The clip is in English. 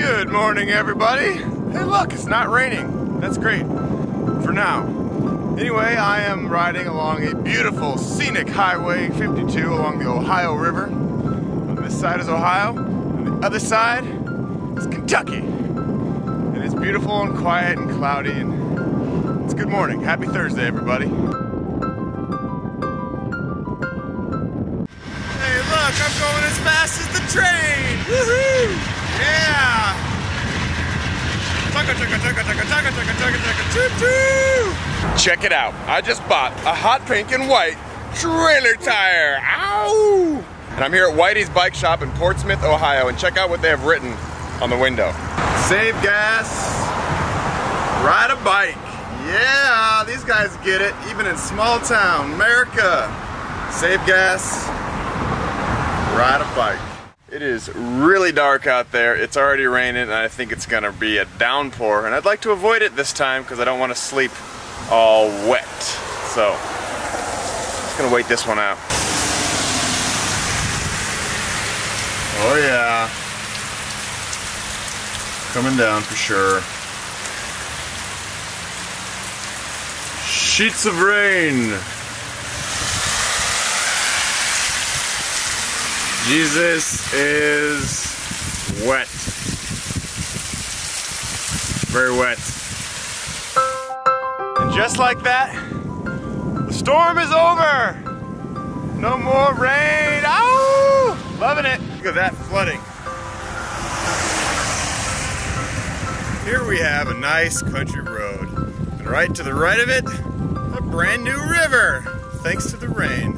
Good morning, everybody. Hey, look, it's not raining. That's great for now. Anyway, I am riding along a beautiful scenic Highway 52 along the Ohio River. On this side is Ohio, on the other side is Kentucky. And it's beautiful and quiet and cloudy, and it's good morning. Happy Thursday, everybody. Hey, look, I'm going as fast as the train. Woohoo! Yeah! Check it out. I just bought a hot pink and white trailer tire. Ow! And I'm here at Whitey's Bike Shop in Portsmouth, Ohio, and check out what they have written on the window. Save gas, ride a bike. Yeah, these guys get it, even in small town America. Save gas, ride a bike. It is really dark out there. It's already raining, and I think it's gonna be a downpour, and I'd like to avoid it this time because I don't want to sleep all wet. So, just gonna wait this one out. Oh yeah. Coming down for sure. Sheets of rain. Jesus is wet. Very wet. And just like that, the storm is over. No more rain. Ow! Loving it. Look at that flooding. Here we have a nice country road. And right to the right of it, a brand new river, thanks to the rain.